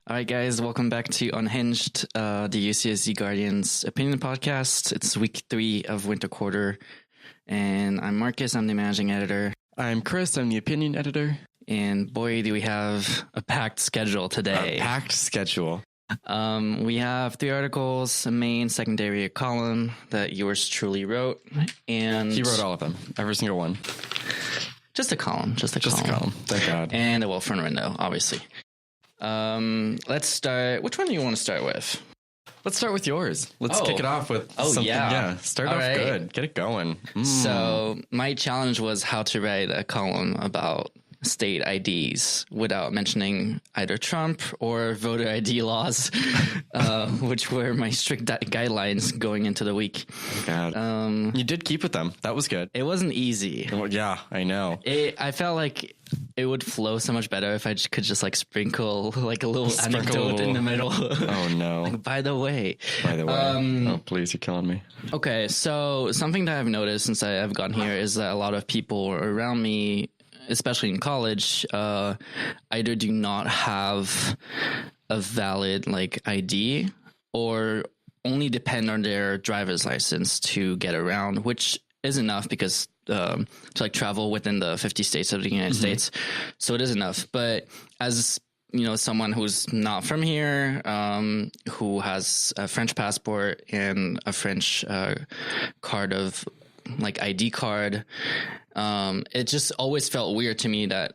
All right, guys, welcome back to Unhinged, the UCSD Guardian's opinion podcast. It's week 3 of winter quarter, and I'm Marcus. I'm the managing editor. I'm Chris. I'm the opinion editor. And boy, do we have a packed schedule today. A packed schedule. We have 3 articles, a main, secondary column that yours truly wrote, and He wrote all of them, every single one. Just a column. Just a column. Thank God. And a front window, obviously. Let's start. Which one do you want to start with? Let's start with yours. Let's kick it off with something. Yeah, start off good. Get it going. So my challenge was how to write a column about state IDs without mentioning either Trump or voter ID laws, which were my strict guidelines going into the week. God. You did keep with them. That was good. It wasn't easy. Well, yeah, I know. I felt like it would flow so much better if I could just like sprinkle like a little anecdote in the middle. Oh no. Like, by the way. Oh please, you're killing me. Okay, so something that I've noticed since I've gotten here is that a lot of people around me, especially in college, either do not have a valid like ID or only depend on their driver's license to get around, which is enough because to like travel within the 50 states of the United States. So it is enough. But as you know, someone who's not from here, who has a French passport and a French card of like ID card, it just always felt weird to me that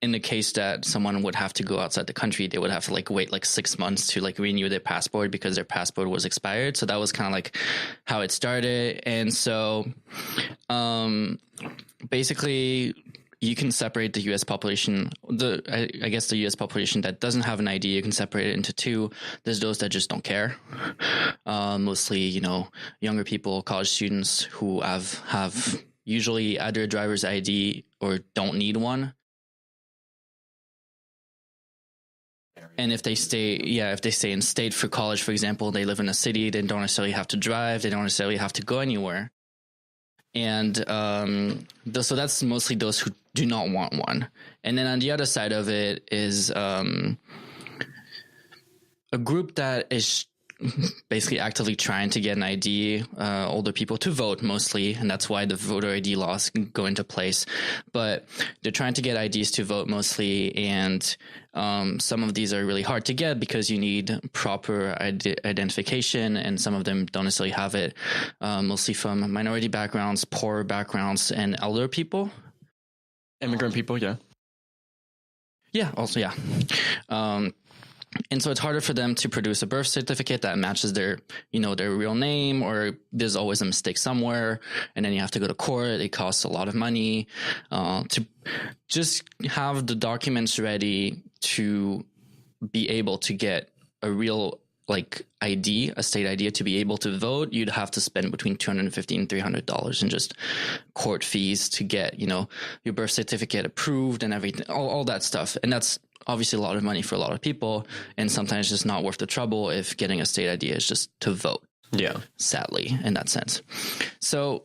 in the case that someone would have to go outside the country, they would have to like wait like 6 months to like renew their passport because their passport was expired. So that was kind of like how it started. And so basically you can separate the U.S. population, I guess the U.S. population that doesn't have an ID, you can separate it into 2. There's those that just don't care. Mostly, you know, younger people, college students who have usually either a driver's ID or don't need one. And if they stay in state for college, for example, they live in a city, they don't necessarily have to drive, they don't necessarily have to go anywhere. And so that's mostly those who do not want one. And then on the other side of it is a group that is basically actively trying to get an ID, older people to vote mostly, and that's why the voter ID laws go into place. But they're trying to get IDs to vote mostly, and some of these are really hard to get because you need proper identification, and some of them don't necessarily have it, mostly from minority backgrounds, poor backgrounds, and elder people. Immigrant people, yeah. Yeah, also, yeah. And so it's harder for them to produce a birth certificate that matches their real name, or there's always a mistake somewhere, and then you have to go to court. It costs a lot of money to just have the documents ready to be able to get a real like ID, a state ID to be able to vote. You'd have to spend between $250 and $300 in just court fees to get, your birth certificate approved and everything, all that stuff. And that's obviously a lot of money for a lot of people, and sometimes just not worth the trouble if getting a state ID is just to vote. Yeah. Sadly, in that sense. So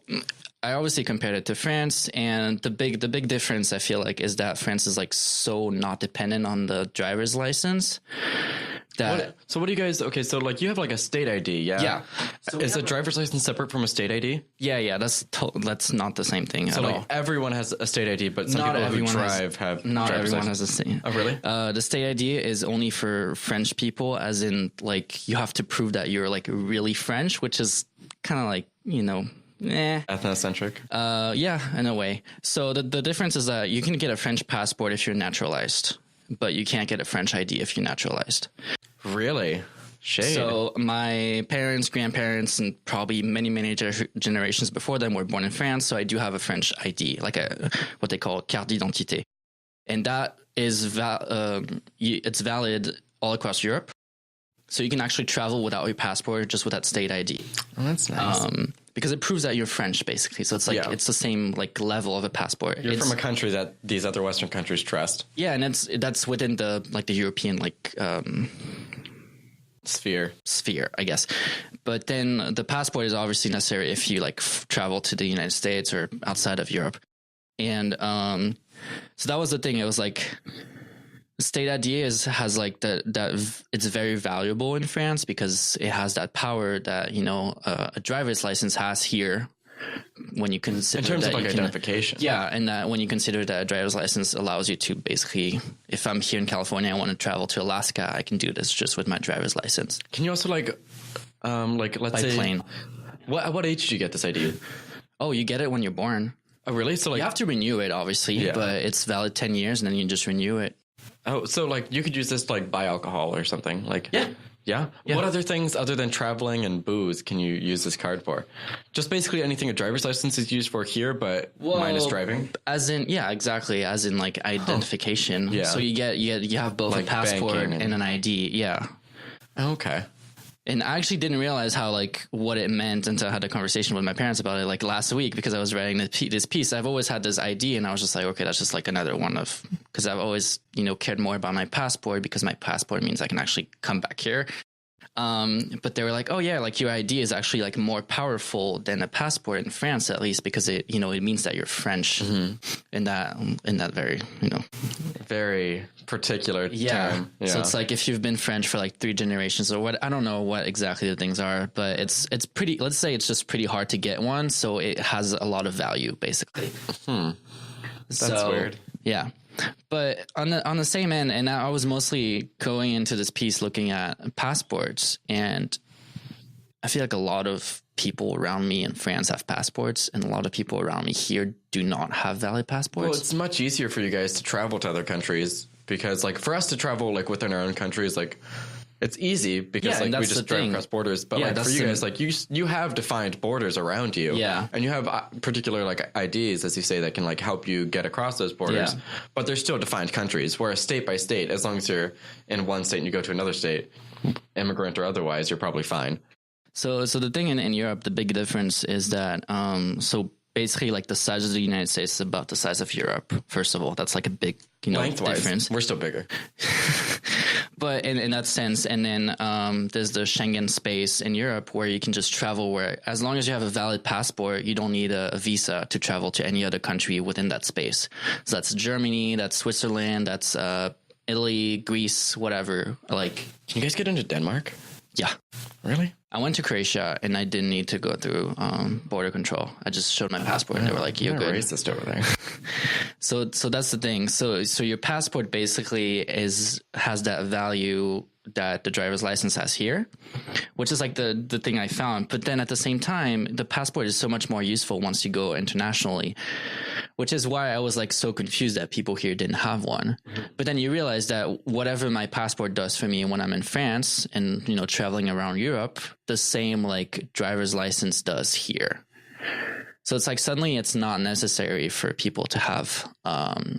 I obviously compared it to France, and the big difference I feel like is that France is like so not dependent on the driver's license. So what do you guys, okay, so like you have like a state ID, yeah? Yeah. So is a driver's license separate from a state ID? Yeah, that's not the same thing at all. So like everyone has a state ID, but some people who drive have not everyone has a state. Oh, really? The state ID is only for French people, as in like you have to prove that you're like really French, which is kind of like, ethnocentric. Yeah, in a way. So the difference is that you can get a French passport if you're naturalized, but you can't get a French ID if you're naturalized. Really? Shade. So my parents, grandparents, and probably many generations before them were born in France. So I do have a French ID, like what they call carte d'identité, and that is it's valid all across Europe. So you can actually travel without your passport, just with that state ID. Oh, that's nice. Because it proves that you're French, basically. So it's like it's the same like level of a passport. You're from a country that these other Western countries trust. Yeah, and that's within the European sphere, I guess. But then the passport is obviously necessary if you like travel to the United States or outside of Europe. And so that was the thing. It was like state ID has like it's very valuable in France because it has that power that, you know, a driver's license has here. When you consider in terms that of like identification. Yeah. And that when you consider that a driver's license allows you to basically, if I'm here in California, I want to travel to Alaska, I can do this just with my driver's license. Can you also like let's by say plane. What age did you get this ID? Oh, you get it when you're born. Oh, really? So like you have to renew it, obviously, but it's valid 10 years and then you just renew it. Oh, so like you could use this to like buy alcohol or something like Yeah. Yeah? What other things other than traveling and booze can you use this card for? Just basically anything a driver's license is used for here, but minus driving? As in, yeah, exactly. As in like identification. Yeah. So you have both like a passport and an ID. Yeah. Okay. And I actually didn't realize how like what it meant until I had a conversation with my parents about it like last week because I was writing this piece. I've always had this ID and I was just like, okay, that's just like another one of, because I've always, you know, cared more about my passport because my passport means I can actually come back here. But they were like, oh yeah, like your ID is actually like more powerful than a passport in France, at least because it, you know, it means that you're French in that very, you know, very particular term. Yeah. So it's like if you've been French for like 3 generations or what, I don't know what exactly the things are, but it's pretty, let's say it's just pretty hard to get one. So it has a lot of value basically. That's weird. Yeah. But on the same end, and I was mostly going into this piece looking at passports, and I feel like a lot of people around me in France have passports, and a lot of people around me here do not have valid passports. Well, it's much easier for you guys to travel to other countries because, like, for us to travel like within our own countries, like, it's easy because like we just drive across borders, but like for you guys, like you have defined borders around you, and you have particular like IDs, as you say, that can like help you get across those borders. But they're still defined countries. Whereas state by state, as long as you're in one state and you go to another state, immigrant or otherwise, you're probably fine. So the thing in Europe, the big difference is that so basically like the size of the United States is about the size of Europe. First of all, that's like a big, you know, lengthwise, difference. We're still bigger. But in that sense, and then there's the Schengen space in Europe where you can just travel where, as long as you have a valid passport, you don't need a visa to travel to any other country within that space. So that's Germany, that's Switzerland, that's Italy, Greece, whatever. Like, can you guys get into Denmark? Yeah. Really? I went to Croatia and I didn't need to go through border control. I just showed my passport and they were like, "You're good." Racist over there. So that's the thing. So your passport basically has that value that the driver's license has here, which is like the thing I found. But then at the same time, the passport is so much more useful once you go internationally, which is why I was like so confused that people here didn't have one. But then you realize that whatever my passport does for me when I'm in France and, you know, traveling around Europe, the same like driver's license does here. So it's like suddenly it's not necessary for people to have a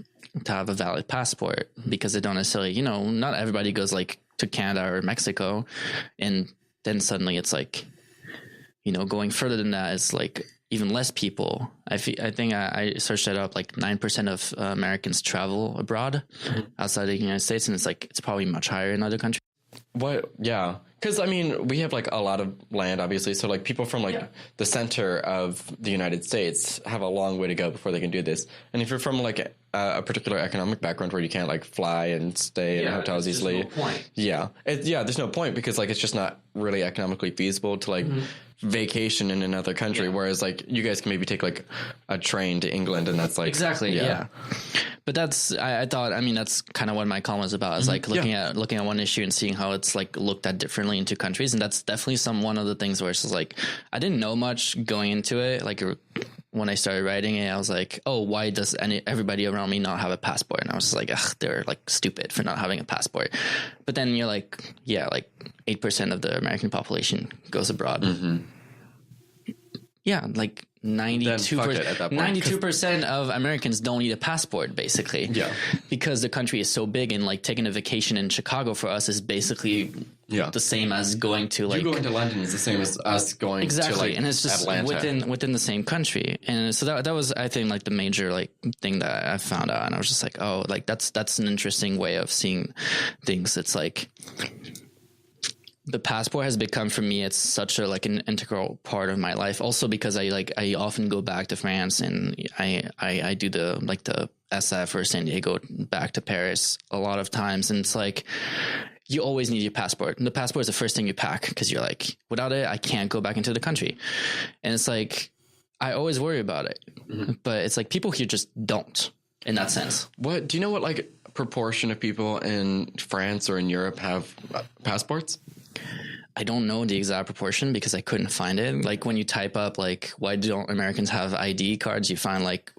valid passport because they don't necessarily, you know, not everybody goes like to Canada or Mexico, and then suddenly it's like, you know, going further than that is like even less people. I think I searched that up, like 9% of Americans travel abroad outside the United States, and it's like it's probably much higher in other countries. What? Yeah. Because, I mean, we have, like, a lot of land, obviously. So, like, people from, like, the center of the United States have a long way to go before they can do this. And if you're from, like, a particular economic background where you can't, like, fly and stay in hotels easily. No point. Yeah. There's no point because, like, it's just not really economically feasible to, like, vacation in another country. Whereas, like, you guys can maybe take, like, a train to England and that's, like... Exactly, yeah. But that's, I thought, I mean, that's kind of what my column was about, is like looking at one issue and seeing how it's like looked at differently in two countries. And that's definitely one of the things where it's just like, I didn't know much going into it. Like when I started writing it, I was like, oh, why does everybody around me not have a passport? And I was just like, ugh, they're like stupid for not having a passport. But then you're like, yeah, like 8% of the American population goes abroad. Yeah, like 92% of Americans don't need a passport, basically. Yeah. Because the country is so big, and like taking a vacation in Chicago for us is basically the same as going to like... You going to London is the same as us going to like and it's just Atlanta. within the same country. And so that was, I think, like the major like thing that I found out. And I was just like, oh, like that's an interesting way of seeing things. It's like... the passport has become for me, it's such a like an integral part of my life. Also because I often go back to France and I do the SF or San Diego back to Paris a lot of times, and it's like you always need your passport. And the passport is the first thing you pack because you're like, without it, I can't go back into the country. And it's like, I always worry about it, but it's like people here just don't in that sense. What do you know? What like proportion of people in France or in Europe have passports? I don't know the exact proportion because I couldn't find it. Like when you type up like, why don't Americans have ID cards? You find like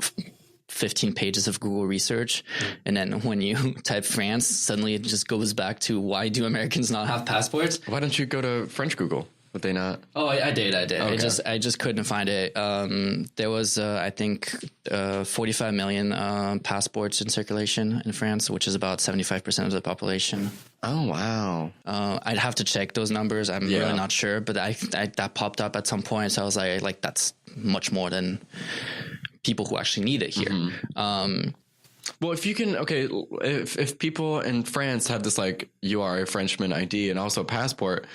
15 pages of Google research. And then when you type France, suddenly it just goes back to why do Americans not have passports? Why don't you go to French Google? Would they not? Oh, I did. Okay. I just couldn't find it. There was, I think, 45 million passports in circulation in France, which is about 75% of the population. Oh, wow. I'd have to check those numbers. I'm really not sure, but I that popped up at some point. So I was like, that's much more than people who actually need it here. Well, if you can, if people in France have this, like, you are a Frenchman ID and also a passport,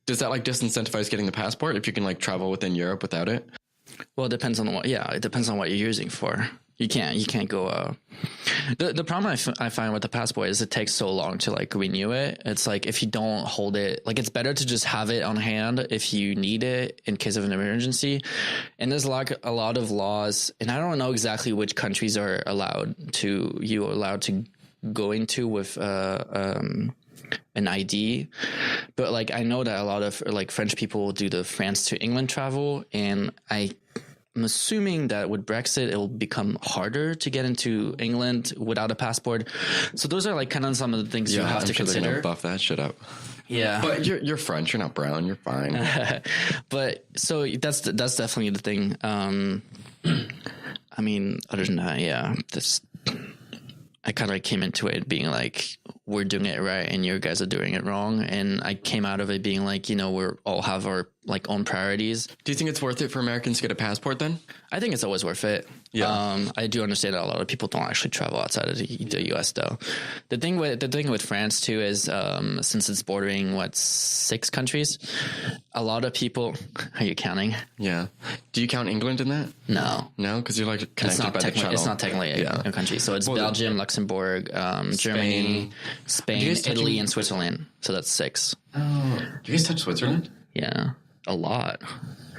does that like disincentivize getting the passport if you can like travel within Europe without it? Well, it depends on what you're using for. You can't go. The problem I find with the passport is it takes so long to like renew it. It's like if you don't hold it, like it's better to just have it on hand if you need it in case of an emergency. And there's like a lot of laws, and I don't know exactly which countries are allowed to go into with an ID, but like I know that a lot of like French people will do the France to England travel, and I'm assuming that with Brexit, it will become harder to get into England without a passport. So those are like kind of some of the things you have to consider. They're gonna buff that shit up. Yeah, but you're French. You're not brown. You're fine. But so that's definitely the thing. I mean, other than that, I kind of came into it being like, we're doing it right and you guys are doing it wrong. And I came out of it being like, we're all have our like own priorities. Do you think it's worth it for Americans to get a passport then? I think it's always worth it. Yeah. I do understand that a lot of people don't actually travel outside of the US though. The thing with France too is, since it's bordering 6 countries, a lot of people, are you counting? Yeah. Do you count England in that? No. No? Cause you're like connected by the channel. It's not technically a country. So it's Belgium, Luxembourg, Germany, Spain, Italy, and Switzerland. So that's 6. Oh, do you guys touch Switzerland? Yeah. A lot.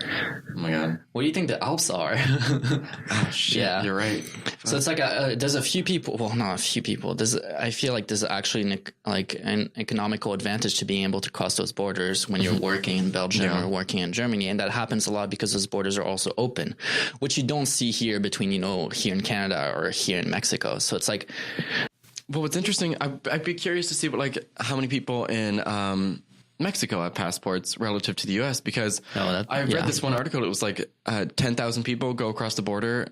Oh my god! What do you think the Alps are? Oh shit! Yeah, you're right. So it's like there's a few people. Well, not a few people. I feel like there's actually an economical advantage to being able to cross those borders when you're working in Belgium or working in Germany, and that happens a lot because those borders are also open, which you don't see here between here in Canada or here in Mexico. So it's like, well, what's interesting, I'd be curious to see how many people in Mexico have passports relative to the U.S. because I read this one article. It was like 10,000 people go across the border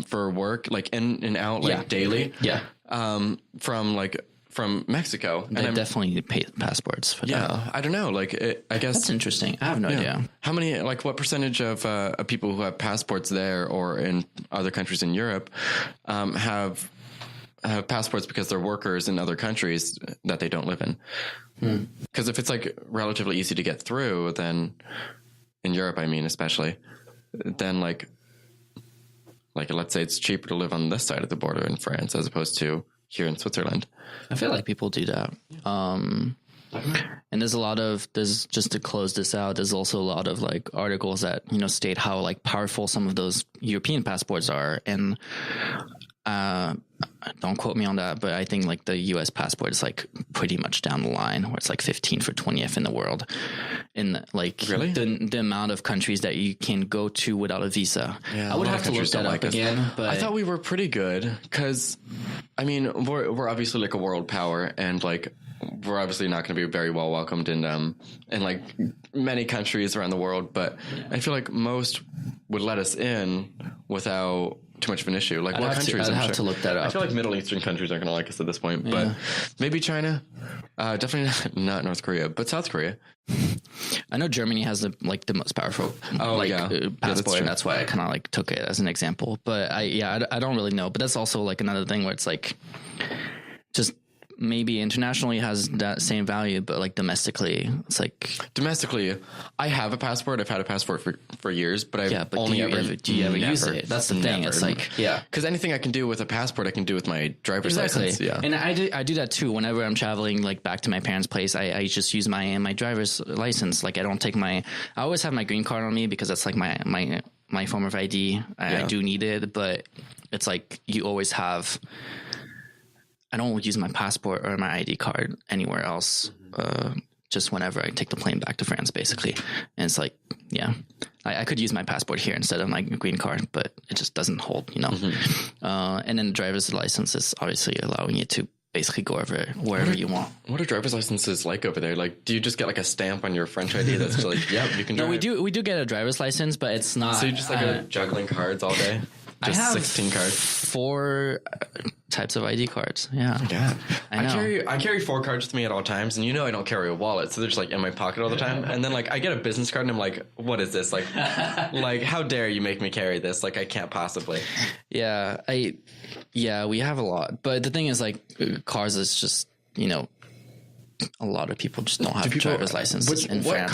for work, like in and out, like daily. Yeah. From Mexico. They definitely need passports for that. Yeah, I don't know. Like, I guess that's interesting. I have no idea. How many? Like, what percentage of people who have passports there or in other countries in Europe have passports because they're workers in other countries that they don't live in? Because if it's like relatively easy to get through, then in Europe, I mean, especially, then like let's say it's cheaper to live on this side of the border in France as opposed to here in Switzerland. I feel like people do that. And there's just to close this out, there's also a lot of like articles that, state how like powerful some of those European passports are. And, don't quote me on that, but I think like the U.S. passport is like pretty much down the line where it's like 15 for 20th in the world. In like really? the amount of countries that you can go to without a visa. Yeah, I would have to look that up again. But I thought we were pretty good because, I mean, we're obviously like a world power and like we're obviously not going to be very well welcomed in like many countries around the world. But I feel like most would let us in without too much of an issue. Like what countries? I'd have to look that up. I feel like Middle Eastern countries aren't going to like us at this point, but maybe China. Definitely not North Korea, but South Korea. I know Germany has the most powerful passport, and that's why I kind of like took it as an example. But I don't really know. But that's also like another thing where it's like just maybe internationally has that same value, but like domestically, it's like I have a passport. I've had a passport for years, but I've only do you ever use it? That's the thing. It's like, because anything I can do with a passport, I can do with my driver's license. Yeah. And I do that too. Whenever I'm traveling like back to my parents' place, I just use my driver's license. Like I don't take I always have my green card on me because that's like my form of ID. I do need it, but it's like you always have. I don't use my passport or my ID card anywhere else. Just whenever I take the plane back to France, basically. And it's like, I could use my passport here instead of my green card, but it just doesn't hold, you know. And then the driver's license is obviously allowing you to basically go wherever you want. What are driver's licenses like over there? Like, do you just get like a stamp on your French ID that's like, you can drive? No, we do get a driver's license, but it's not. So you just like go juggling cards all day? Just I have 16 cards. 4 types of ID cards. Yeah. Yeah. I know. I carry 4 cards with me at all times, and I don't carry a wallet, so they're just like in my pocket all the time. And then like I get a business card and I'm like, what is this? Like like how dare you make me carry this? Like I can't possibly. Yeah. We have a lot. But the thing is like cars is just, a lot of people just don't have driver's licenses in France.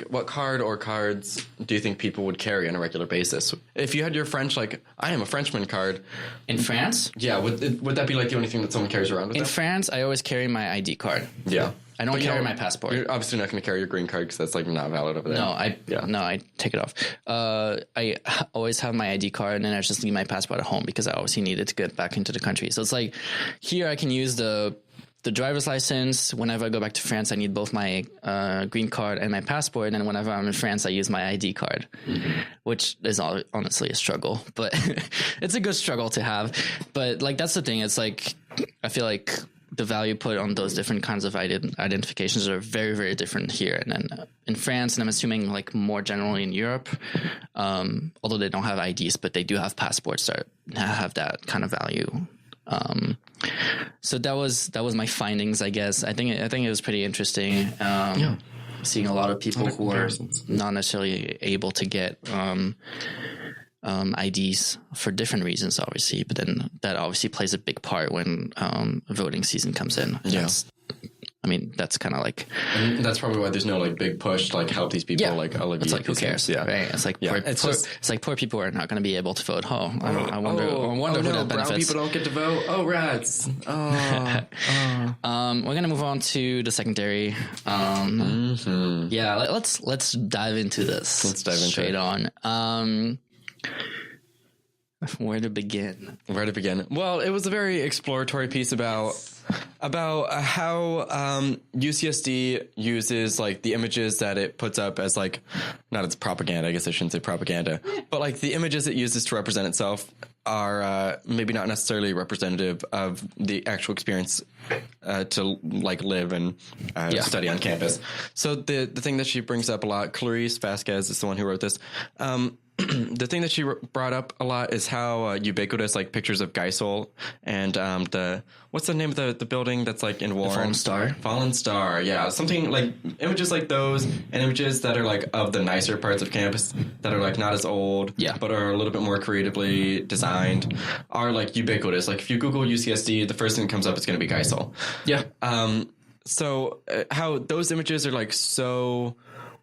What card or cards do you think people would carry on a regular basis? If you had your French, like, I am a Frenchman card. In France? Yeah. Would that be like the only thing that someone carries around with them? In France, I always carry my ID card. Yeah. I don't carry my passport. You're obviously not going to carry your green card because that's like not valid over there. No, I take it off. I always have my ID card and then I just leave my passport at home because I obviously need it to get back into the country. So it's like here I can use the driver's license. Whenever I go back to France, I need both my green card and my passport. And then whenever I'm in France, I use my ID card, which is honestly a struggle, but it's a good struggle to have. But like, that's the thing. It's like, I feel like the value put on those different kinds of identifications are very, very different here. And then in France, and I'm assuming like more generally in Europe, although they don't have I.D.s, but they do have passports that have that kind of value. So that was my findings, I guess. I think it was pretty interesting. Seeing a lot of people who are not necessarily able to get I.D.s for different reasons, obviously, but then that obviously plays a big part when voting season comes in. That's kind of like, and that's probably why there's no like big push to like help these people. It's like who cares? Yeah, right. It's like it's like poor people are not going to be able to vote. I wonder who that benefits. Brown people don't get to vote. Oh, rats. We're gonna move on to the secondary. Yeah, let's dive into this. Let's dive into straight on. Where to begin? Well, it was a very exploratory piece about how UCSD uses like the images that it puts up as like, not its propaganda, I guess I shouldn't say propaganda, but like the images it uses to represent itself are maybe not necessarily representative of the actual experience to like live and study on campus. So the thing that she brings up a lot, Clarice Vasquez is the one who wrote this. The thing that she brought up a lot is how ubiquitous like pictures of Geisel and what's the name of the building that's like in Warren? Fallen Star. Yeah, something like images like those and images that are like of the nicer parts of campus that are like not as old, but are a little bit more creatively designed are like ubiquitous. Like if you Google UCSD, the first thing that comes up is going to be Geisel. Yeah. So how those images are like so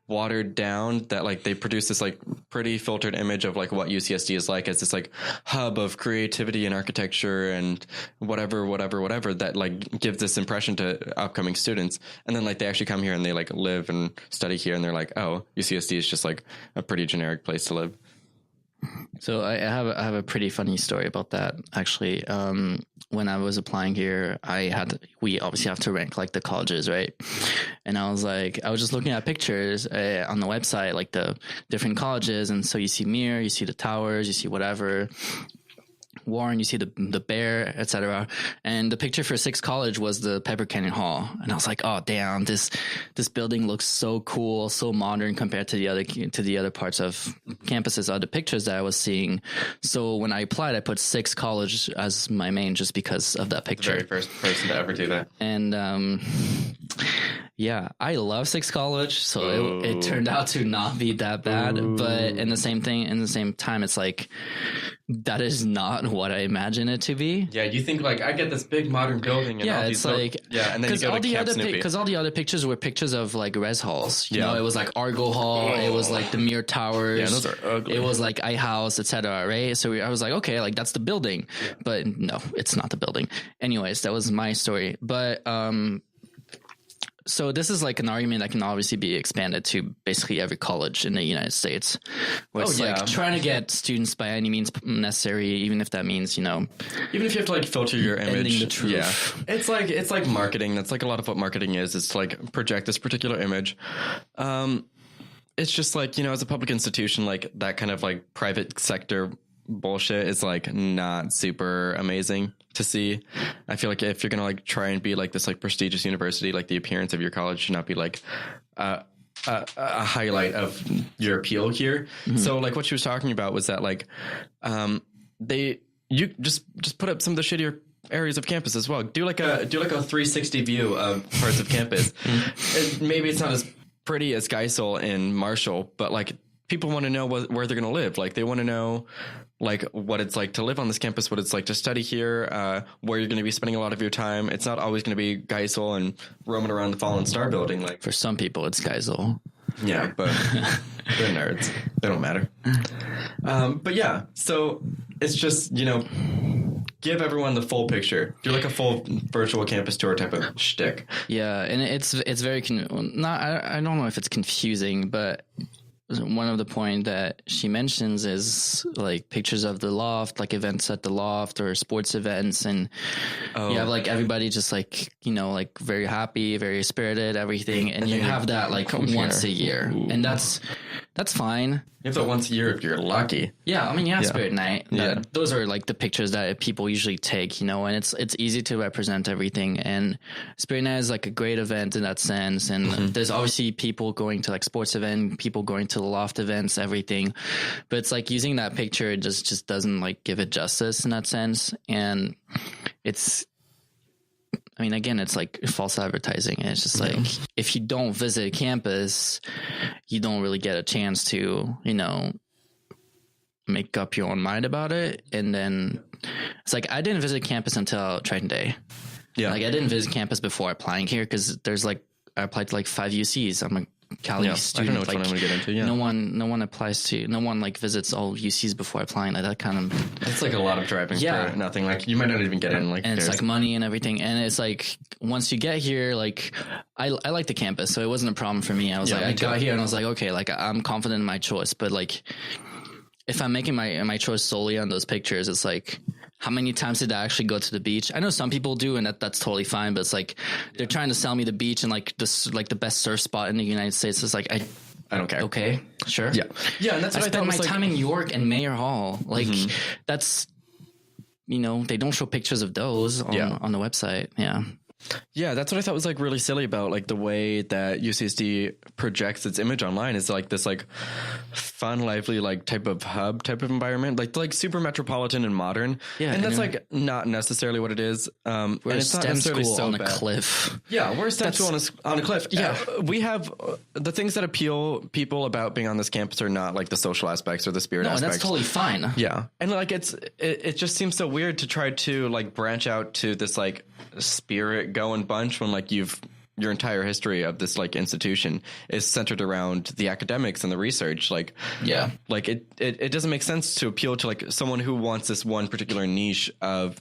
watered down that like they produce this like pretty filtered image of like what UCSD is like as this like hub of creativity and architecture and whatever that like gives this impression to upcoming students. And then like they actually come here and they like live and study here and they're like, oh, UCSD is just like a pretty generic place to live. So I have a pretty funny story about that actually. When I was applying here, we obviously have to rank like the colleges, right? And I was just looking at pictures on the website, like the different colleges, and so you see Mir, you see the towers, you see whatever. Warren, you see the bear, etc. And the picture for 6 College was the Pepper Canyon Hall, and I was like, "Oh, damn! This building looks so cool, so modern compared to the other parts of campuses, other pictures that I was seeing." So when I applied, I put 6 College as my main, just because of that picture. The very first person to ever do that. And yeah, I love 6 College, so it turned out to not be that bad. But in the same time, it's like that is not what I imagine it to be. Yeah, you think like I get this big modern building, and yeah, it's like and then you go to Camp Snoopy. Because all the other pictures were pictures of like res halls. You know, it was like Argo Hall, it was like the Mirror Towers, yeah, those are ugly. It was like I.D.s, etc. Right? So I was like, okay, like that's the building, but no, it's not the building. Anyways, that was my story, but so this is like an argument that can obviously be expanded to basically every college in the United States, where it's like trying to get students by any means necessary, even if that means, you know, even if you have to like filter your image. The truth. Yeah, it's like marketing. That's like a lot of what marketing is. It's like project this particular image. It's just like, you know, as a public institution, like that kind of like private sector bullshit is like not super amazing to see. I feel like if you're gonna like try and be like this like prestigious university, like the appearance of your college should not be like a highlight of your appeal here. Mm-hmm. So like what she was talking about was that like you just put up some of the shittier areas of campus as well. Do like a 360 view of parts of campus. Maybe it's not as pretty as Geisel and Marshall, but like people want to know where they're going to live. Like they want to know like what it's like to live on this campus, what it's like to study here, where you're going to be spending a lot of your time. It's not always going to be Geisel and roaming around the Fallen Star building. Like for some people it's Geisel. Yeah, but they're nerds. They don't matter. But yeah, so it's just, you know, give everyone the full picture. Do like a full virtual campus tour type of shtick. Yeah, and it's very I don't know if it's confusing, but one of the point that she mentions is like pictures of the loft, like events at the loft or sports events, and you have like everybody just like, you know, like very happy, very spirited, everything, and you have that like once a year. Ooh. And that's fine. You have that once a year if you're lucky. Yeah, I mean, yeah, Spirit Night. Those are like the pictures that people usually take, you know, and it's easy to represent everything. And Spirit Night is like a great event in that sense. And there's obviously people going to like sports event, people going to the loft events, everything. But it's like using that picture just doesn't like give it justice in that sense. And it's, I mean, again, it's like false advertising. And it's just like, if you don't visit campus, you don't really get a chance to, you know, make up your own mind about it. And then it's like, I didn't visit campus until Triton Day. Yeah. Like I didn't visit campus before applying here because there's like, I applied to like 5 UCs. I'm a Cali student. I don't know which one I'm going to get into. Yeah. No one applies to, no one like visits all UCs before applying. Like that kind of. It's like a lot of driving for nothing. Like you might not even get in. Like, and it's like money and everything. And it's like once you get here, like I like the campus, so it wasn't a problem for me. I was I got here and I was like, okay, like I'm confident in my choice. But like, if I'm making my choice solely on those pictures, it's like, how many times did I actually go to the beach? I know some people do, and that's totally fine. But it's like they're trying to sell me the beach and like this, like the best surf spot in the United States. It's like I don't care. Okay, sure. Yeah, and that's what I spent my time in York and Mayor Hall. Like that's, you know, they don't show pictures of those on the website. Yeah, that's what I thought was like really silly about like the way that UCSD projects its image online is like this like fun, lively, like type of hub type of environment, like super metropolitan and modern. Yeah, and that's like not necessarily what it is. We're a STEM school on a cliff. Yeah, we're a STEM school on a cliff. Yeah, we have the things that appeal people about being on this campus are not like the social aspects or the spirit aspects. No, that's totally fine. Yeah, and like it just seems so weird to try to like branch out to this like spirit going bunch when like your entire history of this like institution is centered around the academics and the research. Like like it doesn't make sense to appeal to like someone who wants this one particular niche of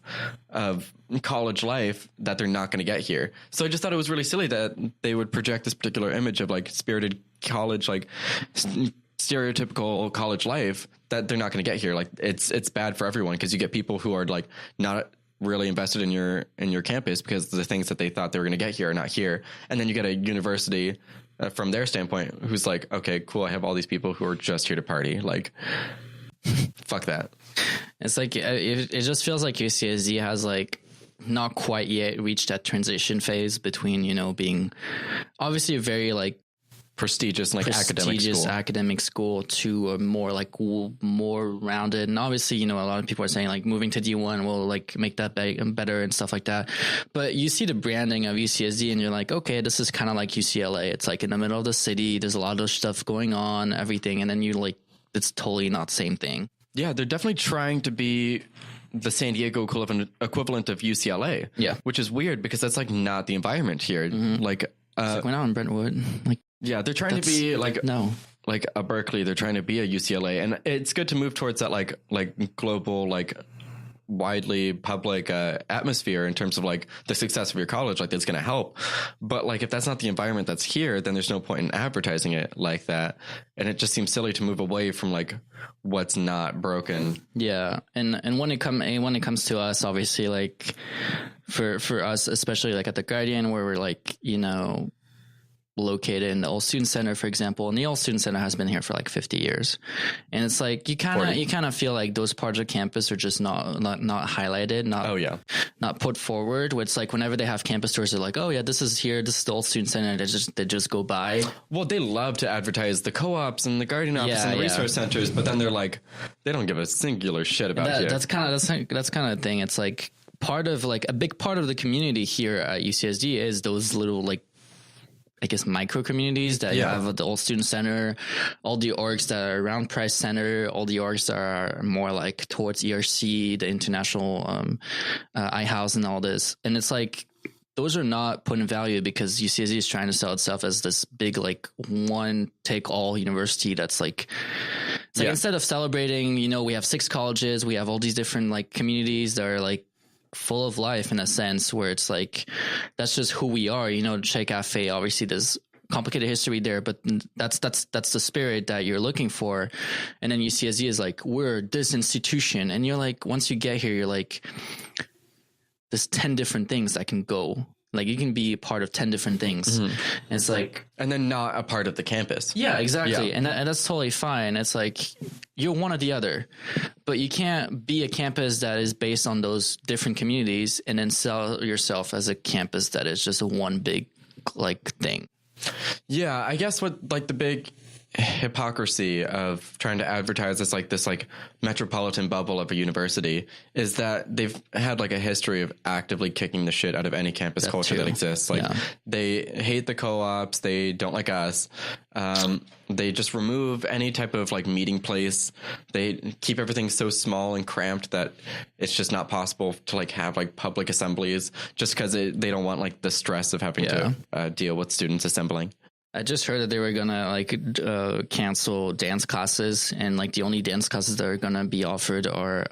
college life that they're not going to get here. So I just thought it was really silly that they would project this particular image of like spirited college, like stereotypical college life that they're not going to get here. Like it's bad for everyone because you get people who are like not really invested in your campus because the things that they thought they were going to get here are not here. And then you get a university from their standpoint who's like, okay, cool. I have all these people who are just here to party. Like, fuck that. It's like, it just feels like UCSD has like not quite yet reached that transition phase between, you know, being obviously a very like prestigious academic school to a more like more rounded. And obviously, you know, a lot of people are saying like moving to D1 will like make that better and stuff like that. But you see the branding of UCSD and you're like, okay, this is kind of like UCLA. It's like in the middle of the city. There's a lot of stuff going on, everything. And then you like, it's totally not the same thing. Yeah, they're definitely trying to be the San Diego equivalent of UCLA. Yeah. Which is weird because that's like not the environment here. Like, we're not in Brentwood. Like, yeah, they're trying to be like a Berkeley. They're trying to be a UCLA, and it's good to move towards that like global, like widely public atmosphere in terms of like the success of your college. Like that's going to help. But like if that's not the environment that's here, then there's no point in advertising it like that. And it just seems silly to move away from like what's not broken. Yeah, and when it comes to us, obviously, like for us, especially like at the Guardian, where we're like, you know, located in the Old Student Center, for example, and the Old Student Center has been here for like 50 years, and it's like you kind of feel like those parts of campus are just not highlighted, not put forward. Where it's like whenever they have campus tours, they're like, oh yeah, this is the Old Student Center. They just go by. Well, they love to advertise the co-ops and the Guardian office and the resource centers, but then they're like, they don't give a singular shit about here. That's kind of the thing. It's like part of like a big part of the community here at UCSD is those little like, I guess, micro communities that you have at the Old Student Center, all the orgs that are around Price Center, all the orgs that are more like towards ERC, the International I.D.s and all this. And it's like, those are not put in value because UCSD is trying to sell itself as this big, like one take all university. That's like, it's like instead of celebrating, you know, we have 6 colleges, we have all these different like communities that are like full of life in a sense, where it's like that's just who we are, you know. Che Cafe, obviously there's complicated history there, but that's the spirit that you're looking for. And then UCSD is like, we're this institution, and you're like, once you get here, you're like, there's 10 different things that can go. Like you can be a part of 10 different things. And it's like, and then not a part of the campus. Yeah, exactly. Yeah. And that's totally fine. It's like you're one or the other, but you can't be a campus that is based on those different communities and then sell yourself as a campus that is just a one big like thing. Yeah, I guess what like the big hypocrisy of trying to advertise as like this like metropolitan bubble of a university is that they've had like a history of actively kicking the shit out of any campus culture that exists. Like they hate the co-ops, they don't like us. They just remove any type of like meeting place. They keep everything so small and cramped that it's just not possible to like have like public assemblies just because they don't want like the stress of having to deal with students assembling. I just heard that they were gonna like cancel dance classes, and like the only dance classes that are gonna be offered are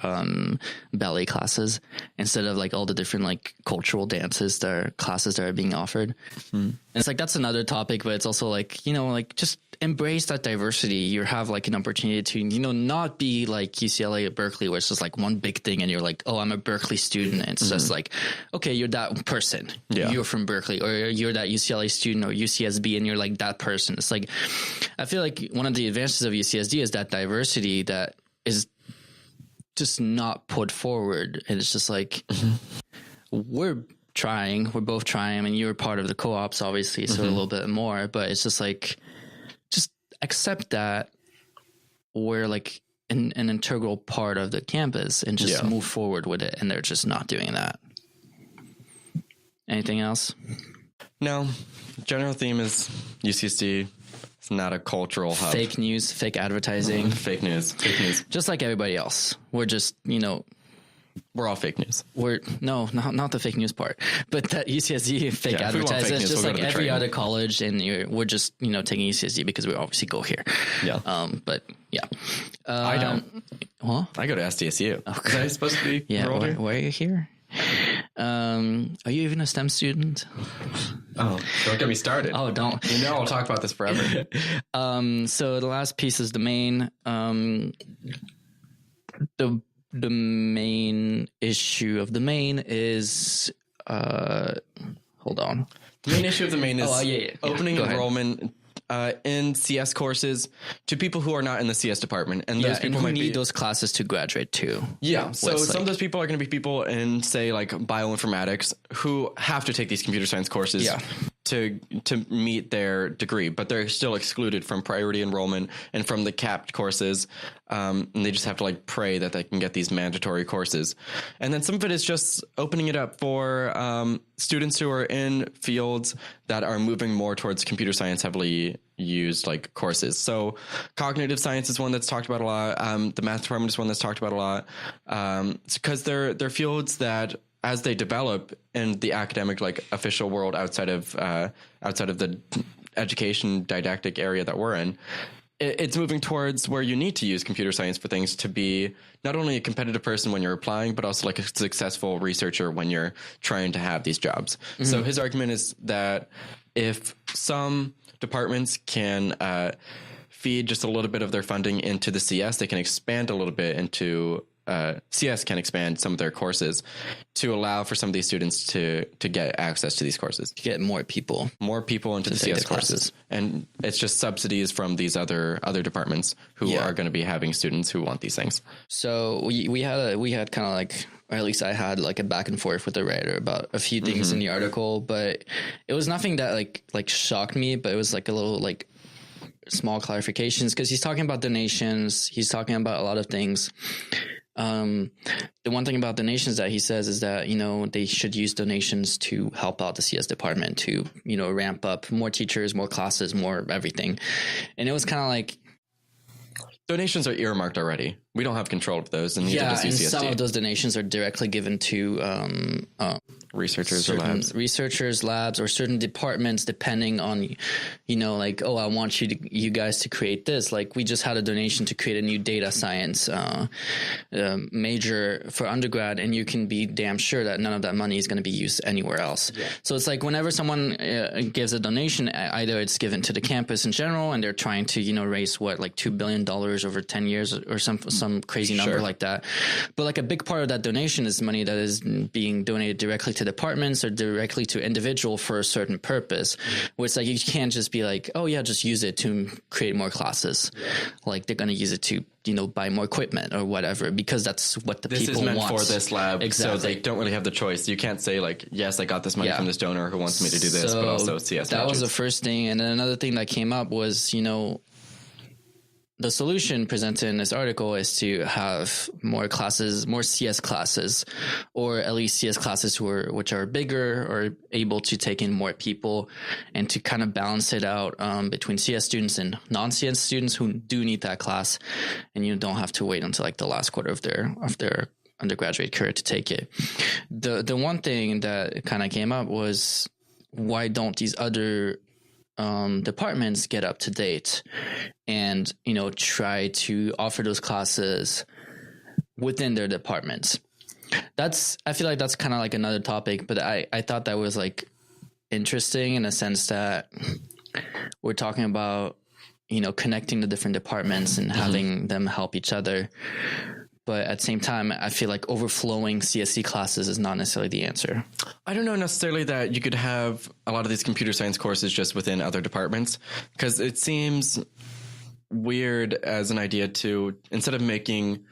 ballet classes instead of like all the different like cultural classes that are being offered. And it's like that's another topic, but it's also like, you know, like just embrace that diversity. You have like an opportunity to, you know, not be like UCLA or Berkeley where it's just like one big thing and you're like, oh, I'm a Berkeley student. And it's just like, okay, you're that person. You're from Berkeley, or you're that UCLA student or UCSB and you're like that person. It's like, I feel like one of the advantages of UCSD is that diversity that is just not put forward. And it's just like, we're both trying. I mean, you're part of the co-ops obviously, so a little bit more, but it's just like, just accept that we're like an integral part of the campus and just move forward with it. And they're just not doing that. Anything else? No. General theme is UCSD. It's not a cultural hub. Fake news, fake advertising. Fake news. Just like everybody else. We're just, you know, we're all fake news. Not the fake news part, but that UCSD fake advertising is just like every other college, and we're just, you know, taking UCSD because we obviously go here. Yeah. But yeah. I don't. Well, I go to SDSU. Okay. Is I supposed to be? Yeah. Why are you here? Are you even a STEM student? Oh, don't get me started. Oh, don't. You know, I'll talk about this forever. So the last piece is the main. The main issue of the main is hold on. The main issue of the main is opening enrollment in CS courses to people who are not in the CS department, and those people who need those classes to graduate too. Yeah, so some of those people are going to be people in, say, like bioinformatics who have to take these computer science courses to meet their degree, but they're still excluded from priority enrollment and from the capped courses. And they just have to like pray that they can get these mandatory courses. And then some of it is just opening it up for students who are in fields that are moving more towards computer science heavily used like courses. So cognitive science is one that's talked about a lot. The math department is one that's talked about a lot. Because they're fields that, as they develop in the academic, like official world outside of the education didactic area that we're in, it's moving towards where you need to use computer science for things to be not only a competitive person when you're applying, but also like a successful researcher when you're trying to have these jobs. Mm-hmm. So his argument is that if some departments can feed just a little bit of their funding into the CS, they can expand a little bit into CS can expand some of their courses to allow for some of these students to get access to these courses. To get more people into the CS courses. And it's just subsidies from these other departments who are going to be having students who want these things. So we had kind of like, or at least I had like a back and forth with the writer about a few things in the article, but it was nothing that like shocked me, but it was like a little like small clarifications, because he's talking about donations. He's talking about a lot of things. The one thing about donations that he says is that, they should use donations to help out the CS department to, ramp up more teachers, more classes, more everything. And it was kind of like, donations are earmarked already. We don't have control of those. And and some of those donations are directly given to researchers or labs. Researchers, labs, or certain departments, depending on, like, I want you guys to create this. Like, we just had a donation to create a new data science major for undergrad, and you can be damn sure that none of that money is going to be used anywhere else. Yeah. So it's like whenever someone gives a donation, either it's given to the campus in general, and they're trying to, raise like $2 billion over 10 years or some crazy number like that. But like a big part of that donation is money that is being donated directly to departments or directly to individual for a certain purpose, where it's like, you can't just be like, oh yeah, just use it to create more classes. Like they're going to use it to, buy more equipment or whatever, because that's what the people want. This is meant for this lab. Exactly. So they don't really have the choice. You can't say like, yes, I got this money from this donor who wants me to do this, but also CS. That was the first thing. And then another thing that came up was, the solution presented in this article is to have more classes, more CS classes, or at least CS classes which are bigger or able to take in more people, and to kind of balance it out between CS students and non-CS students who do need that class, and you don't have to wait until like the last quarter of their undergraduate career to take it. The one thing that kind of came up was, why don't these other departments get up to date and, try to offer those classes within their departments? I feel like that's kind of like another topic, but I thought that was like interesting in a sense that we're talking about, connecting the different departments and having them help each other. But at the same time, I feel like overflowing CSE classes is not necessarily the answer. I don't know necessarily that you could have a lot of these computer science courses just within other departments, because it seems weird as an idea to, instead of making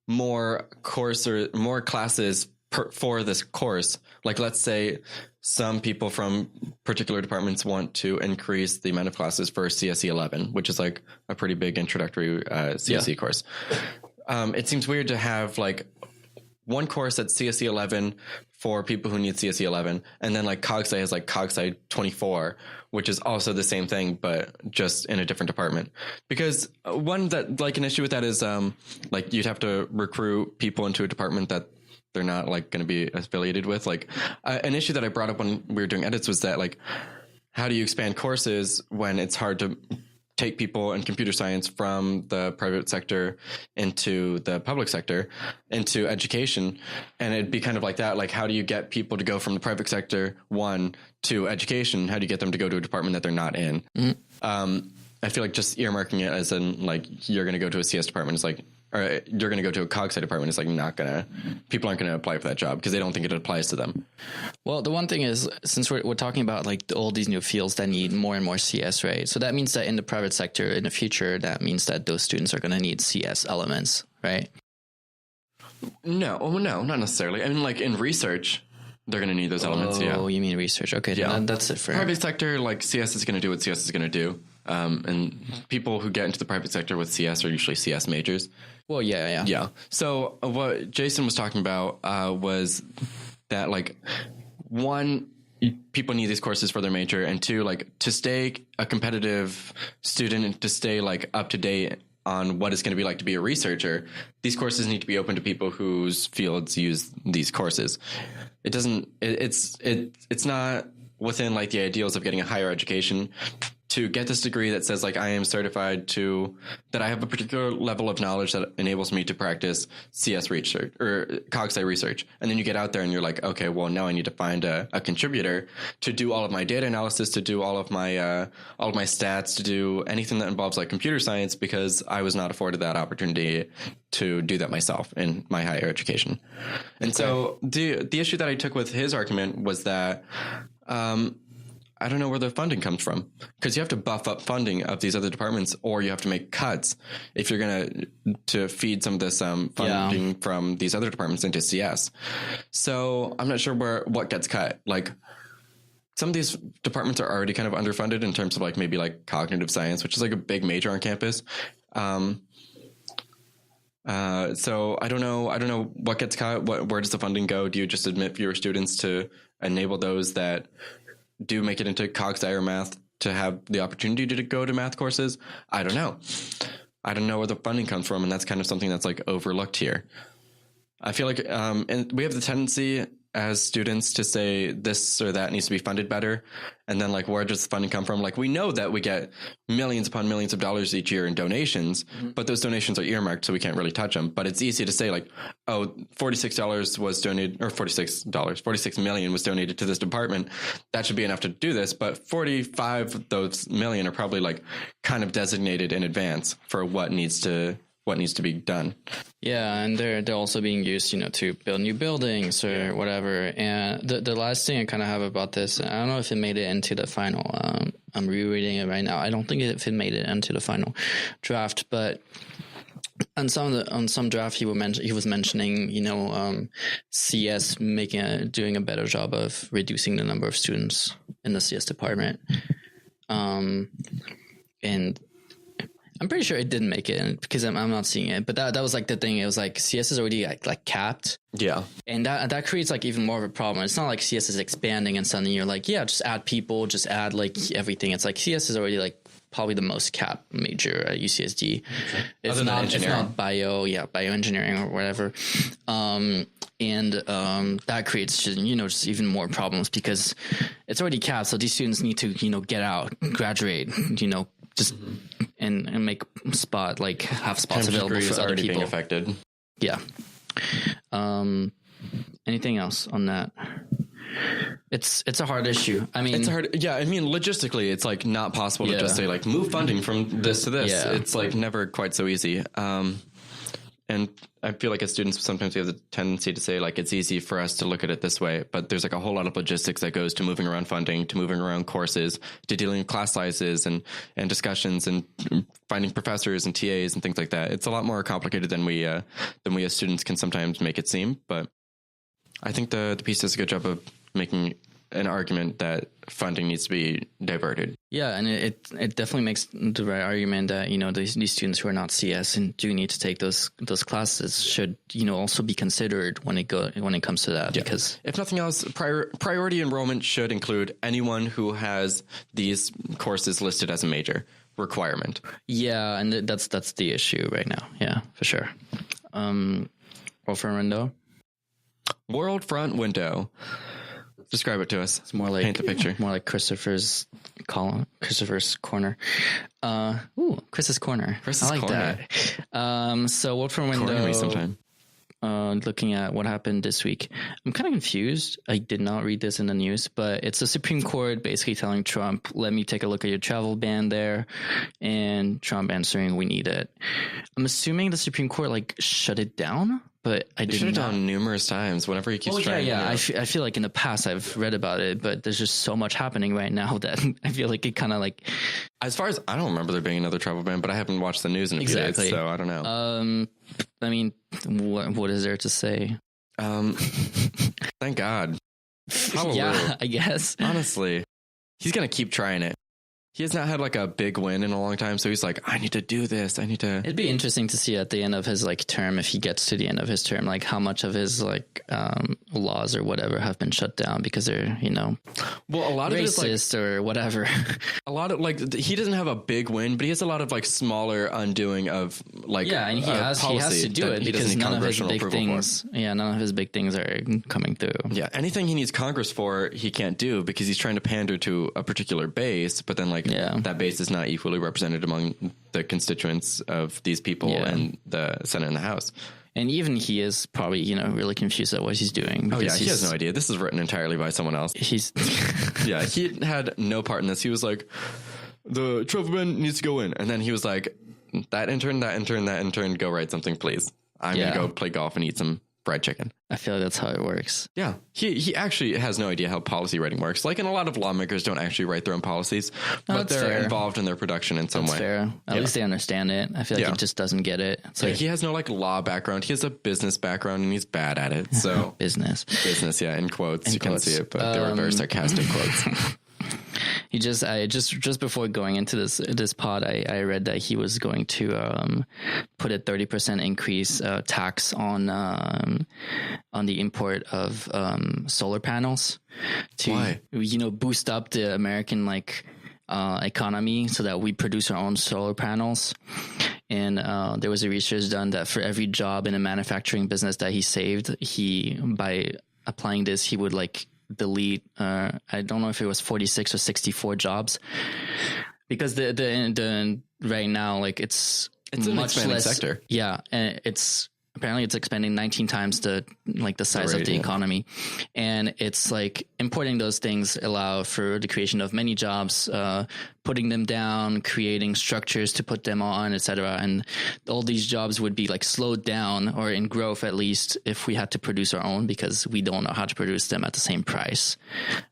more classes for this course, like let's say some people from particular departments want to increase the amount of classes for CSE 11, which is like a pretty big introductory CSE course. It seems weird to have like one course at CSE 11 for people who need CSE 11, and then like CogSci has like CogSci 24, which is also the same thing, but just in a different department. Because one that like an issue with that is like you'd have to recruit people into a department that they're not like going to be affiliated with. Like an issue that I brought up when we were doing edits was that like, how do you expand courses when it's hard to take people in computer science from the private sector into the public sector, into education? And it'd be kind of like that. Like, how do you get people to go from the private sector to education? How do you get them to go to a department that they're not in? Mm-hmm. I feel like just earmarking it as in like, you're going to go to a CS department is like, or you're going to go to a CogSci department. It's like people aren't going to apply for that job because they don't think it applies to them. Well, the one thing is, since we're talking about like all these new fields that need more and more CS, right? So that means that in the private sector in the future, that means that those students are going to need CS elements, right? No, not necessarily. I mean, like in research, They're going to need those elements. Yeah. Oh, you mean research? Okay, yeah. That's it for private sector. Like CS is going to do what CS is going to do, and people who get into the private sector with CS are usually CS majors. Well, yeah. So what Jason was talking about was that, like, one, people need these courses for their major, and two, like, to stay a competitive student and to stay like up to date on what it's going to be like to be a researcher, these courses need to be open to people whose fields use these courses. It's not within like the ideals of getting a higher education to get this degree that says like I am certified that I have a particular level of knowledge that enables me to practice CS research or CogSci research. And then you get out there and you're like, okay, well, now I need to find a contributor to do all of my data analysis, to do all of my stats, to do anything that involves like computer science, because I was not afforded that opportunity to do that myself in my higher education. And so the issue that I took with his argument was that, I don't know where the funding comes from, because you have to buff up funding of these other departments, or you have to make cuts if you're going to feed some of this funding from these other departments into CS. So I'm not sure what gets cut. Like, some of these departments are already kind of underfunded in terms of like maybe like cognitive science, which is like a big major on campus. So I don't know what gets cut. Where does the funding go? Do you just admit fewer students to enable those that do make it into CogSci or math to have the opportunity to go to math courses? I don't know. I don't know where the funding comes from, and that's kind of something that's like overlooked here. I feel like, and we have the tendency as students to say this or that needs to be funded better. And then like, where does the funding come from? Like, we know that we get millions upon millions of dollars each year in donations, but those donations are earmarked, so we can't really touch them. But it's easy to say like, oh, $46 was donated, or $46 million was donated to this department. That should be enough to do this. But 45 of those million are probably like kind of designated in advance for what needs to be done. Yeah, and they're also being used, to build new buildings or whatever. And the last thing I kind of have about this, I don't know if it made it into the final. I'm rereading it right now. I don't think if it made it into the final draft, but on some draft he was mentioning, CS doing a better job of reducing the number of students in the CS department, and I'm pretty sure it didn't make it because I'm not seeing it, but that was like the thing. It was like CS is already like capped. Yeah. And that creates like even more of a problem. It's not like CS is expanding and suddenly you're like, yeah, just add people, just add like everything. It's like CS is already like probably the most capped major at UCSD. It's not bioengineering or whatever. That creates just even more problems because it's already capped. So these students need to, get out, graduate, just and make have spots available for other people. Being affected. Yeah. Anything else on that? It's a hard issue. I mean, it's hard. Yeah. I mean, logistically, it's like not possible to just say like move funding from this to this. Yeah. It's like never quite so easy. And I feel like as students, sometimes we have the tendency to say like, it's easy for us to look at it this way, but there's like a whole lot of logistics that goes to moving around funding, to moving around courses, to dealing with class sizes and discussions and finding professors and TAs and things like that. It's a lot more complicated than we as students can sometimes make it seem. But I think the piece does a good job of making an argument that funding needs to be diverted. Yeah, and it definitely makes the right argument that these students who are not CS and do need to take those classes should also be considered when it comes to that. Yeah. Because if nothing else, priority enrollment should include anyone who has these courses listed as a major requirement. Yeah, and that's the issue right now. Yeah, for sure. World Front Window. Describe it to us. It's more like paint the picture. More like Christopher's corner. Chris's corner. I like that. So World Front Window. Corner me sometime. Looking at what happened this week, I'm kind of confused. I did not read this in the news, but it's the Supreme Court basically telling Trump, "Let me take a look at your travel ban there," and Trump answering, "We need it." I'm assuming the Supreme Court shut it down. But I did not. Done numerous times. Whenever he keeps trying. Yeah. I feel like in the past I've read about it, but there's just so much happening right now that I feel like it kind of like. As far as I don't remember there being another travel ban, but I haven't watched the news in a few days, so I don't know. I mean, what is there to say? Thank God. Yeah, I guess. Honestly, he's going to keep trying it. He has not had like a big win in a long time. So he's like, I need to do this. I need to. It'd be interesting to see at the end of his like term, if he gets to the end of his term, like how much of his like laws or whatever have been shut down because they're, well, a lot of racist it is like, or whatever. A lot of like he doesn't have a big win, but he has a lot of like smaller undoing of like and he has to do it because none of his big things. Yeah, none of his big things are coming through. Yeah, anything he needs Congress for, he can't do because he's trying to pander to a particular base, but then like that base is not equally represented among the constituents of these people and the Senate and the House. And even he is probably, really confused at what he's doing. Oh, yeah, he has no idea. This is written entirely by someone else. Yeah, he had no part in this. He was like, the Trump man needs to go in. And then he was like, that intern, go write something, please. I'm going to go play golf and eat some fried chicken. I feel like that's how it works. Yeah. He actually has no idea how policy writing works. Like, and a lot of lawmakers don't actually write their own policies, but they're involved in their production in some way. Fair. At least they understand it. I feel like he just doesn't get it. So he has no like law background. He has a business background and he's bad at it. So business, yeah, in quotes. You can't see it, but they were very sarcastic quotes. He just before going into this pod, I read that he was going to put a 30% increase tax on the import of solar panels to boost up the American economy so that we produce our own solar panels. And there was a research done that for every job in a manufacturing business that he saved, by applying this, he would delete I don't know if it was 46 or 64 jobs, because the right now it's an much expanding less sector. Yeah, and it's expanding 19 times the size of the economy, and it's importing those things allow for the creation of many jobs, putting them down, creating structures to put them on, etc. And all these jobs would be slowed down, or in growth at least, if we had to produce our own, because we don't know how to produce them at the same price.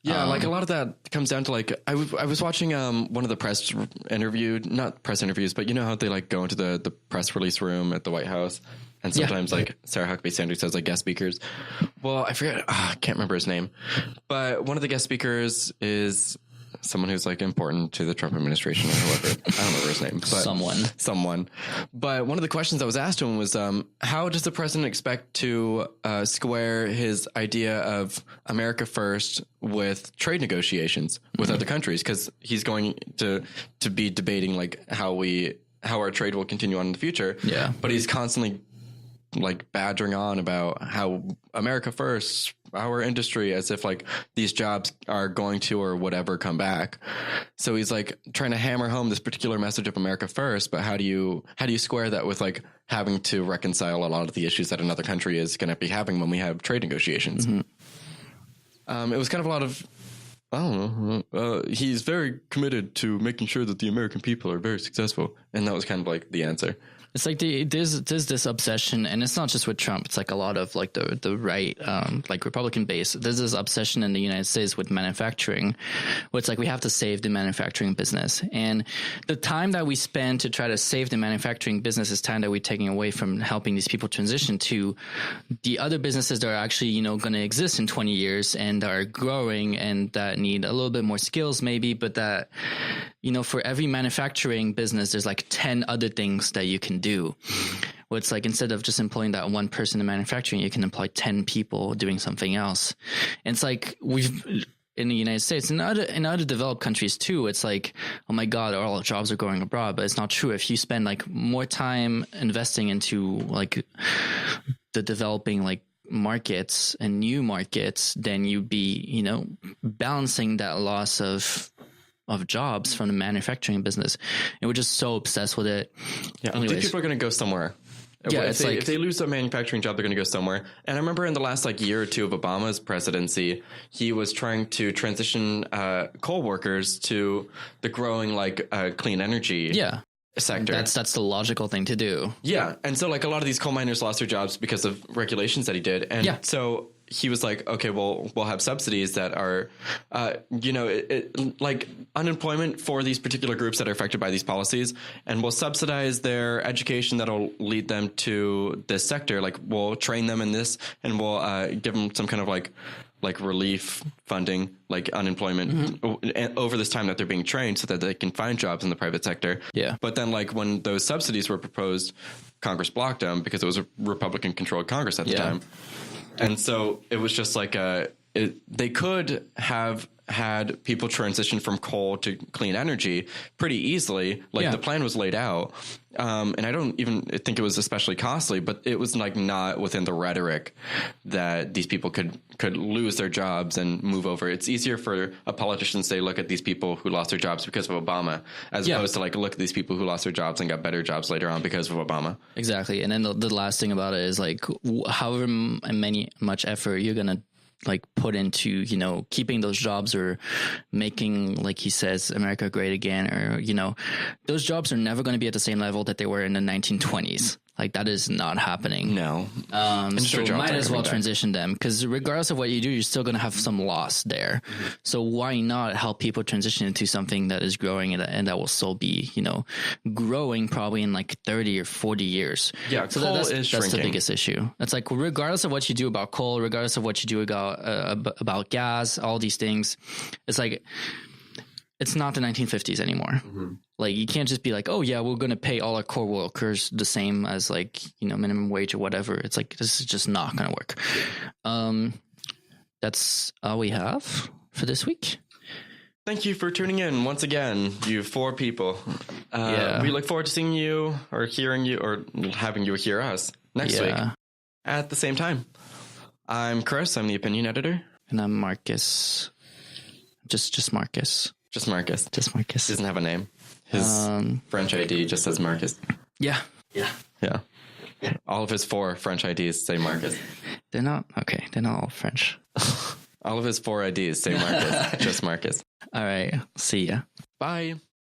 Yeah, a lot of that comes down to I was watching one of the not press interviews, but you know how they go into the press release room at the White House. And sometimes Sarah Huckabee Sanders has guest speakers. Well, I forget. I can't remember his name. But one of the guest speakers is someone who's important to the Trump administration or whoever. I don't remember his name. But someone. But one of the questions that was asked to him was, how does the president expect to square his idea of America first with trade negotiations with other countries? Because he's going to be debating how our trade will continue on in the future. Yeah. But he's constantly badgering on about how America first, our industry, as if these jobs are going to or whatever come back. So he's trying to hammer home this particular message of America first, but how do you square that with having to reconcile a lot of the issues that another country is going to be having when we have trade negotiations? Mm-hmm. It was kind of a lot of, I don't know. He's very committed to making sure that the American people are very successful. And that was kind of the answer. It's there's this obsession, and it's not just with Trump. It's a lot of the right, Republican base. There's this obsession in the United States with manufacturing, where it's we have to save the manufacturing business. And the time that we spend to try to save the manufacturing business is time that we're taking away from helping these people transition to the other businesses that are actually, going to exist in 20 years and are growing and that need a little bit more skills maybe, but that, for every manufacturing business, there's 10 other things that you can do. Well, it's instead of just employing that one person in manufacturing, you can employ 10 people doing something else. And it's we've in the United States and in other developed countries too. It's oh my God, all jobs are going abroad, but it's not true. If you spend more time investing into the developing markets and new markets, then you'd be, balancing that loss of jobs from the manufacturing business. And we're just so obsessed with it. Yeah, these people are going to go somewhere. Yeah, if they lose a manufacturing job, they're going to go somewhere. And I remember in the last year or two of Obama's presidency, he was trying to transition coal workers to the growing clean energy sector. That's the logical thing to do. Yeah, and so a lot of these coal miners lost their jobs because of regulations that he did, and so he was okay, well, we'll have subsidies that are, unemployment for these particular groups that are affected by these policies, and we'll subsidize their education that'll lead them to this sector. We'll train them in this, and we'll give them some kind of like relief funding, like unemployment over this time that they're being trained so that they can find jobs in the private sector. Yeah. But then like when those subsidies were proposed, Congress blocked them because it was a Republican controlled Congress at the time. And so it was just like they could have had people transition from coal to clean energy pretty easily. Like the plan was laid out. And I don't even think it was especially costly, but it was like not within the rhetoric that these people could lose their jobs and move over. It's easier for a politician to say, look at these people who lost their jobs because of Obama, as opposed to like, look at these people who lost their jobs and got better jobs later on because of Obama. Exactly. And then the last thing about it is like, however much effort you're going to like put into, you know, keeping those jobs or making, like he says, America great again, or, you know, those jobs are never going to be at the same level that they were in the 1920s. Like that is not happening. No. So might as well transition them, because regardless of what you do, you're still going to have some loss there. So why not help people transition into something that is growing and that will still be, you know, growing probably in like 30 or 40 years. Yeah. So that's the biggest issue. It's like, regardless of what you do about coal, regardless of what you do about gas, all these things, it's like, it's not the 1950s anymore. Like you can't just be like, oh yeah, we're going to pay all our core workers the same as like, you know, minimum wage or whatever. It's like, this is just not going to work. That's all we have for this week. Thank you for tuning in once again, you 4 people. We look forward to seeing you or hearing you or having you hear us next week at the same time. I'm Chris. I'm the opinion editor. And I'm Marcus. Just Marcus. Just Marcus. Just Marcus. Doesn't have a name. His French ID just says Marcus. Yeah. All of his 4 French IDs say Marcus. They're not all French. All of his 4 IDs say Marcus. Just Marcus. All right. See ya. Bye.